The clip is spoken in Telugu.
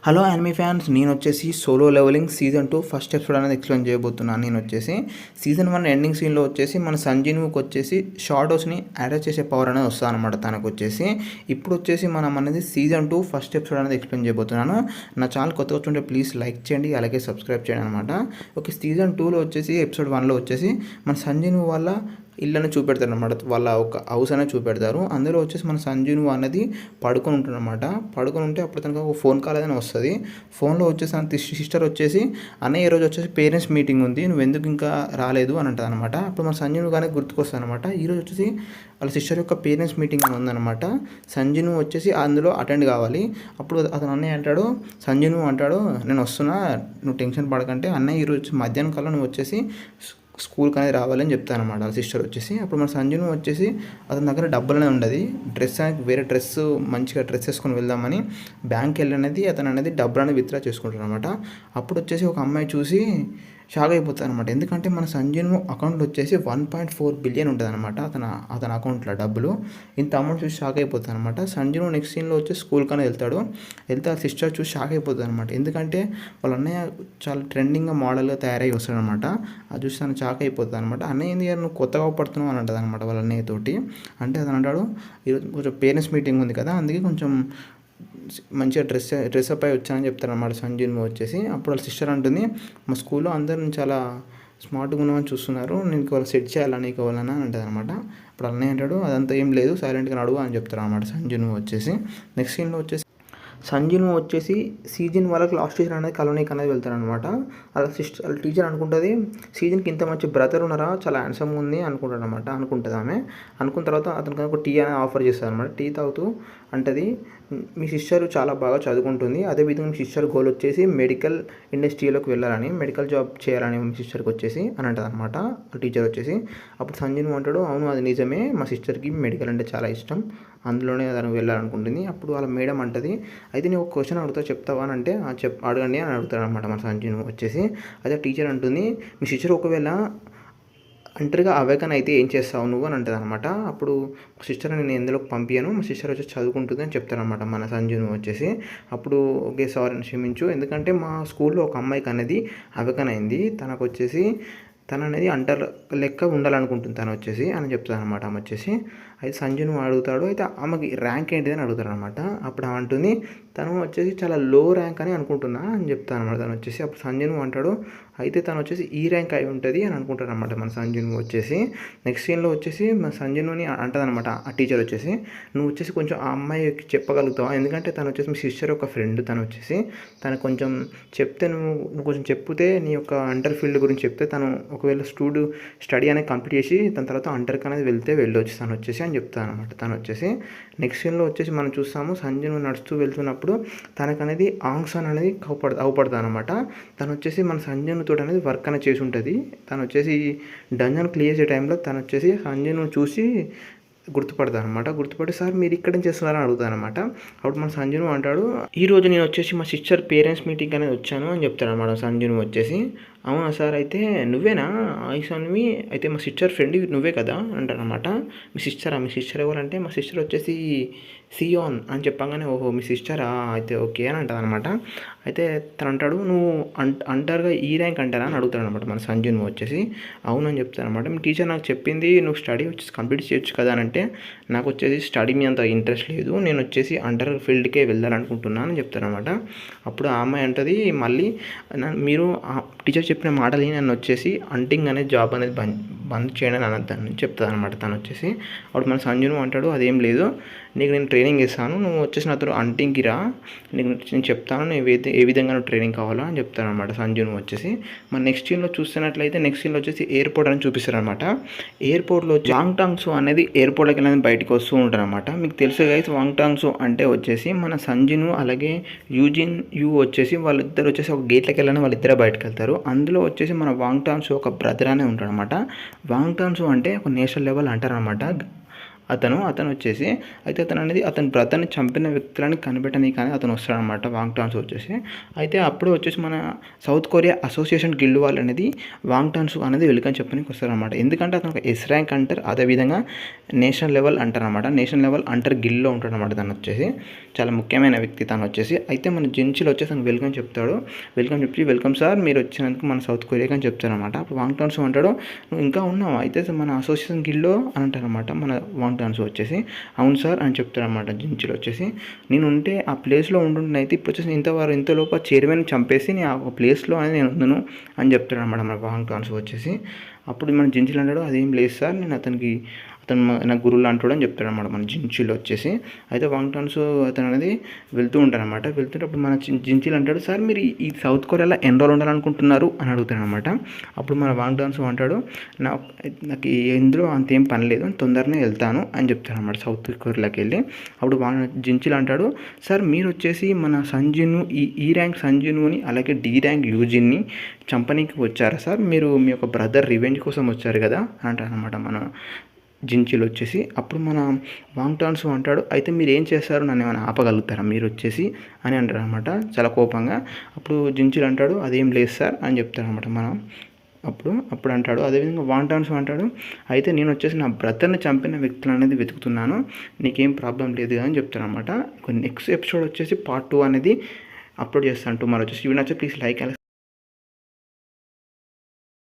హలో యానిమీ ఫ్యాన్స్, నేను వచ్చేసి Solo Leveling season 2 first episode అనేది ఎక్స్ప్లెయిన్ చేయబోతున్నాను. నేను వచ్చేసి సీజన్ 1 ఎండింగ్ సీన్లో వచ్చేసి మన సంజీవ్కి వచ్చేసి షాడోస్ని అటాచ్ చేసే పవర్ అనేది వస్తుంది అనమాట తనకు వచ్చేసి. ఇప్పుడు వచ్చేసి మనం అనేది సీజన్ 2 ఫస్ట్ ఎపిసోడ్ అనేది ఎక్స్ప్లెయిన్ చేయబోతున్నాను. నా ఛానల్ కొత్తగా వచ్చుంటే ప్లీజ్ లైక్ చేయండి, అలాగే సబ్స్క్రైబ్ చేయండి అనమాట. ఓకే, సీజన్ 2లో వచ్చేసి ఎపిసోడ్ 1లో వచ్చేసి మన సంజీవ్ వాళ్ళ ఇళ్ళని చూపెడతారు అనమాట. వాళ్ళ ఒక హౌస్ అనేది చూపెడతారు. అందులో వచ్చేసి మన సంజీవ్ అనేది పడుకొని ఉంటాడు అనమాట. పడుకొని ఉంటే అప్పుడు తనకు ఒక ఫోన్ కాల్ అనేది వస్తుంది. ఫోన్లో వచ్చేసి తన సిస్టర్ వచ్చేసి అన్నయ్య ఈరోజు వచ్చేసి పేరెంట్స్ మీటింగ్ ఉంది, నువ్వు ఎందుకు ఇంకా రాలేదు అని అంటుంది అనమాట. అప్పుడు మన సంజీవ్ కానీ గుర్తుకొస్తుంది అనమాట. ఈరోజు వచ్చేసి వాళ్ళ సిస్టర్ యొక్క పేరెంట్స్ మీటింగ్ అని ఉందన్నమాట. సంజీవ్ వచ్చేసి అందులో అటెండ్ కావాలి. అప్పుడు అతను అన్నయ్య అంటాడు, సంజీవ్ అంటాడు, నేను వస్తున్నా, నువ్వు టెన్షన్ పడకంటే అన్నయ్య ఈరోజు మధ్యాహ్నం కల్లా నువ్వు వచ్చేసి స్కూల్కి అనేది రావాలని చెప్తాను అనమాట వాళ్ళ సిస్టర్ వచ్చేసి. అప్పుడు మన సంజీవ్ వచ్చేసి అతని దగ్గర డబ్బులు అనేది ఉండదు, డ్రెస్ అనేది వేరే డ్రెస్ మంచిగా డ్రెస్ వేసుకొని వెళ్దామని బ్యాంక్కి వెళ్ళి అతను అనేది డబ్బులు అనేది విత్డ్రా చేసుకుంటారు అనమాట. అప్పుడు వచ్చేసి ఒక అమ్మాయి చూసి షాక్ అయిపోతుంది అనమాట. ఎందుకంటే మన సంజీవ్ అకౌంట్లో వచ్చేసి 1.4 బిలియన్ ఉంటుంది అనమాట అతని అకౌంట్లో డబ్బులు. ఇంత అమౌంట్ చూసి షాక్ అయిపోతుంది అనమాట. సంజీవ్ నెక్స్ట్ సీన్లో వచ్చి స్కూల్కి అనేది వెళ్తే ఆ సిస్టర్ చూసి షాక్ అయిపోతుంది అనమాట. ఎందుకంటే వాళ్ళ అన్నయ్య చాలా ట్రెండింగ్గా మోడల్గా తయారై వస్తాడు అనమాట. అది చూసి తను షాక్ అయిపోతుంది అనమాట. అన్నయ్య ఏంది నువ్వు కొత్తగా పడుతున్నావు అని అంటుంది అనమాట వాళ్ళ అన్నయ్య తోటి. అంటే అతను అంటాడు, ఈరోజు కొంచెం పేరెంట్స్ మీటింగ్ ఉంది కదా, అందుకే కొంచెం మంచిగా డ్రెస్అప్ అయి వచ్చానని చెప్తారు అన్నమాట సంజీవ్ వచ్చేసి. అప్పుడు వాళ్ళ సిస్టర్ అంటుంది, మా స్కూల్లో అందరూ చాలా స్మార్ట్గా ఉన్నామని చూస్తున్నారు, నేను వాళ్ళు సెట్ చేయాలని నీకు వాళ్ళని అంటుంది అనమాట. అప్పుడు అన్నయ్య అంటాడు, అదంతా ఏం లేదు, సైలెంట్గా నడువు అని చెప్తారు అనమాట సంజీవ్ వచ్చేసి. నెక్స్ట్ సీన్లో వచ్చేసి సంజీవ్ వచ్చేసి సీజన్ వాళ్ళకి లాస్ట్ టీచర్ అనేది కలోనీకి అనేది వెళ్తారనమాట. వాళ్ళ టీచర్ అనుకుంటుంది, సీజన్కి ఇంత మంచి బ్రదర్ ఉన్నారా, చాలా హ్యాండ్సమ్ ఉంది అనుకుంటుంది ఆమె. అనుకున్న తర్వాత అతనికి ఒక టీ అనేది ఆఫర్ చేస్తారు అనమాట. టీ తాగుతూ అంటది, మీ సిస్టర్ చాలా బాగా చదువుకుంటుంది, అదేవిధంగా మీ సిస్టర్ గోల్ వచ్చేసి మెడికల్ ఇండస్ట్రీలోకి వెళ్ళాలని, మెడికల్ జాబ్ చేయాలని మీ సిస్టర్కి వచ్చేసి అని అంటుంది అనమాట టీచర్ వచ్చేసి. అప్పుడు సంజీవ్ అంటాడు, అవును అది నిజమే, మా సిస్టర్కి మెడికల్ అంటే చాలా ఇష్టం, అందులోనే తను వెళ్ళాలనుకుంటుంది. అప్పుడు వాళ్ళ మేడం అంటది, అయితే నేను ఒక క్వశ్చన్ అడుగుతా చెప్తావా అని అంటే అడగండి అని అడుగుతాడు అనమాట మన సంజీవ్ వచ్చేసి. అయితే టీచర్ అంటుంది, మీ సిస్టర్ ఒకవేళ ఒంటరిగా అవేకన్ అయితే ఏం చేస్తావు నువ్వు అని అంటుంది అనమాట. అప్పుడు సిస్టర్ నేను ఎందులోకి పంపించాను, మా సిస్టర్ వచ్చి చదువుకుంటుంది అని చెప్తారనమాట మన సంజీవ్ వచ్చేసి. అప్పుడు ఓకే సారీ క్షమించు, ఎందుకంటే మా స్కూల్లో ఒక అమ్మాయికి అనేది అవేకన్ అయింది, తనకు వచ్చేసి తను అనేది అంటర్ లెక్క ఉండాలనుకుంటుంది తను వచ్చేసి అని చెప్తాను అనమాట ఆమె వచ్చేసి. అయితే సంజీవ్ అడుగుతాడు, అయితే ఆమెకి ర్యాంక్ ఏంటిది అని అడుగుతాడు అనమాట. అప్పుడు ఆమె అంటుంది, తను వచ్చేసి చాలా లో ర్యాంక్ అని అనుకుంటున్నా అని చెప్తాను అనమాట తను వచ్చేసి. అప్పుడు సంజీవ్ అంటాడు, అయితే తను వచ్చేసి ఈ ర్యాంక్ అయి ఉంటుంది అని అనుకుంటాడు అనమాట మన సంజీవ్ వచ్చేసి. నెక్స్ట్ సీన్లో వచ్చేసి మన సంజీవ్ని అంటది అనమాట ఆ టీచర్ వచ్చేసి, నువ్వు వచ్చేసి కొంచెం ఆ అమ్మాయికి చెప్పగలుగుతావా, ఎందుకంటే తను వచ్చేసి మీ సిస్టర్ ఒక ఫ్రెండ్, తను వచ్చేసి తను కొంచెం చెప్తే నువ్వు కొంచెం చెప్తే నీ యొక్క అంటర్ ఫీల్డ్ గురించి చెప్తే తను ఒకవేళ స్టడీ అనేది కంప్లీట్ చేసి దాని తర్వాత అంటర్కి అనేది వెళ్ళొచ్చు తను వచ్చేసి అని చెప్తాను అనమాట తను వచ్చేసి. నెక్స్ట్ సీన్లో వచ్చేసి మనం చూస్తాము సంజయ్ నడుస్తూ వెళ్తున్నప్పుడు తనకు అనేది ఆంగ్సాన్ అనేది అవుపడతాను అనమాట. తను వచ్చేసి మన సంజయ్ తోటి అనేది వర్క్ అనేది చేసి ఉంటుంది. తను వచ్చేసి డంజన్ క్లియర్ చేసే టైంలో తను వచ్చేసి సంజయ్ చూసి గుర్తుపడతాను అనమాట. గుర్తుపడి, సార్ మీరు ఇక్కడ చేస్తున్నారని అడుగుతాను అనమాట. అప్పుడు మన సంజయ్ అంటాడు, ఈరోజు నేను వచ్చేసి మా సిస్టర్ పేరెంట్స్ మీటింగ్ అనేది వచ్చాను అని చెప్తాను అనమాట సంజయ్ వచ్చేసి. అవునా సార్, అయితే నువ్వేనా ఆయుషాన్వి, అయితే మా సిస్టర్ ఫ్రెండ్ నువ్వే కదా అంటారనమాట. మీ సిస్టర్ ఎవరంటే మా సిస్టర్ వచ్చేసి సియోన్ అని చెప్పగానే, ఓహో మీ సిస్టరా, అయితే ఓకే అని అంటుంది అనమాట. అయితే తను అంటాడు, నువ్వు అంటారుగా ఈ ర్యాంక్ అంటారా అని అడుగుతాడు అనమాట మన సంజయ్ వచ్చేసి. అవునని చెప్తాను అనమాట. మీ టీచర్ నాకు చెప్పింది నువ్వు స్టడీ వచ్చేసి కంప్లీట్ చేయొచ్చు కదా అని అంటే, నాకు వచ్చేసి స్టడీ మీద అంత ఇంట్రెస్ట్ లేదు, నేను వచ్చేసి అండర్ ఫీల్డ్కే వెళ్ళాలనుకుంటున్నాను అని చెప్తాను అనమాట. అప్పుడు ఆ అమ్మాయి అంటది, మళ్ళీ మీరు టీచర్ చెప్పిన మాటలు నన్ను వచ్చేసి అంటింగ్ అనే జాబ్ అనేది బంద్ చేయడం అనద్దని చెప్తాను అనమాట తను వచ్చేసి. అప్పుడు మన సంజయ్ అంటాడు, అదేం లేదు, నీకు నేను ట్రైనింగ్ ఇస్తాను, నువ్వు వచ్చేసి నాతో అంటింగ్కి రా, నీకు నేను చెప్తాను నువ్వు ఏ విధంగా నువ్వు ట్రైనింగ్ కావాలో అని చెప్తాను అనమాట సంజయ్ వచ్చేసి. మన నెక్స్ట్ సీన్లో చూస్తున్నట్లయితే నెక్స్ట్ సీన్లో వచ్చేసి ఎయిర్పోర్ట్ అని చూపిస్తారు అనమాట. ఎయిర్పోర్ట్లో వాంగ్ టాంగ్స్ అనేది ఎయిర్పోర్ట్లోకి వెళ్ళి బయటకు వస్తూ ఉంటారు అనమాట. మీకు తెలుసు గైస్, వాంగ్ టాంగ్స్ అంటే వచ్చేసి మన సంజయ్ అలాగే యూజిన్ వచ్చేసి వాళ్ళిద్దరు వచ్చేసి ఒక గేట్లోకి వెళ్ళని వాళ్ళిద్దరే బయటకు వెళ్తారు. అందులో వచ్చేసి మన వాంగ్ టాంగ్స్ ఒక బ్రదర్ అనే ఉంటాడు అనమాట. వాంగ్ టాంగ్స్ అంటే ఒక నేషనల్ లెవెల్ అంటారనమాట. అతను వచ్చేసి అయితే అతను అనేది అతని బ్రదర్ని చంపిన వ్యక్తులని కనిపెట్టని కానీ అతను వస్తాడనమాట వాంగ్ టాన్సు వచ్చేసి. అయితే అప్పుడు వచ్చేసి మన సౌత్ కొరియా అసోసియేషన్ గిల్డ్ వాళ్ళు అనేది వాంగ్ టాన్సు అనేది వెల్కమ్ చెప్పడానికి వస్తారనమాట. ఎందుకంటే అతను ఒక ఎస్ ర్యాంక్ అంటారు, అదేవిధంగా నేషనల్ లెవెల్ అంటారనమాట. నేషనల్ లెవెల్ అంటర్ గిల్లో ఉంటాడనమాట. తను వచ్చేసి చాలా ముఖ్యమైన వ్యక్తి తను వచ్చేసి. అయితే మన జిన్చిల్ వచ్చేసి తను వెల్కమ్ చెప్తాడు. వెల్కమ్ చెప్పి వెల్కమ్ సార్ మీరు వచ్చినందుకు మన సౌత్ కొరియాకి అని చెప్తారనమాట. అప్పుడు వాంగ్ టాన్సు అంటాడు నువ్వు ఇంకా ఉన్నావు అయితే మన అసోసియేషన్ గిల్లో అని అంటారనమాట మన వాంగ్ టాన్సు వచ్చేసి. అవును సార్ అని చెప్తారనమాట జిన్చిల్ వచ్చేసి. నేను ఉంటే ఆ ప్లేస్లో ఉంటుండే అయితే ఇప్పుడు వచ్చేసి ఇంతలోపు చైర్మన్ చంపేసి నేను ఆ ప్లేస్లో అనేది నేను ఉన్నాను అని చెప్తాడనమాట మన వాంగ్ టాన్సు వచ్చేసి. అప్పుడు మన జిన్చిల్ అంటాడు అదేం లేదు సార్ నేను అతను నా గురువులు అంటాడు అని చెప్తాడనమాట మన జిన్చిల్ వచ్చేసి. అయితే వాంగ్ టాన్సు అతను అనేది వెళ్తూ ఉంటారనమాట. వెళ్తుంటప్పుడు మన జిన్చిల్ అంటాడు సార్ మీరు ఈ సౌత్ కొరియాలో ఎన్ని రోజులు ఉండాలనుకుంటున్నారు అని అడుగుతాడనమాట. అప్పుడు మన వాంగ్ టాన్సు అంటాడు నాకు ఇందులో అంతేం పని లేదు తొందరనే వెళ్తాను అని చెప్తాడనమాట సౌత్ కొరియాలోకి వెళ్ళి. అప్పుడు జిన్చిల్ అంటాడు సార్ మీరు వచ్చేసి మన సంజిన్ను ఈ ర్యాంక్ సంజిన్నుని అలాగే డి ర్యాంక్ యూజిన్ని చంపనీకి వచ్చారా సార్, మీరు మీ యొక్క బ్రదర్ రివెంజ్ కోసం వచ్చారు కదా అని అంటారనమాట మన జిన్చిల్ వచ్చేసి. అప్పుడు మన వాంగ్ టాన్సు అంటాడు అయితే మీరు ఏం చేస్తారు నన్ను ఏమైనా ఆపగలుగుతారా మీరు వచ్చేసి అని అంటారు అనమాట చాలా కోపంగా. అప్పుడు జిన్చిల్ అంటాడు అదేం లేదు సార్ అని చెప్తారనమాట మనం. అప్పుడు అంటాడు అదేవిధంగా వాంగ్ టాన్సు అంటాడు అయితే నేను వచ్చేసి నా బ్రదర్ని చంపిన వ్యక్తులు అనేది వెతుకుతున్నాను నీకేం ప్రాబ్లం లేదు అని చెప్తారనమాట. నెక్స్ట్ ఎపిసోడ్ వచ్చేసి పార్ట్ 2 అనేది అప్లోడ్ చేస్తాను టుమారో వచ్చేసి. ఇవి నచ్చే ప్లీజ్ లైక్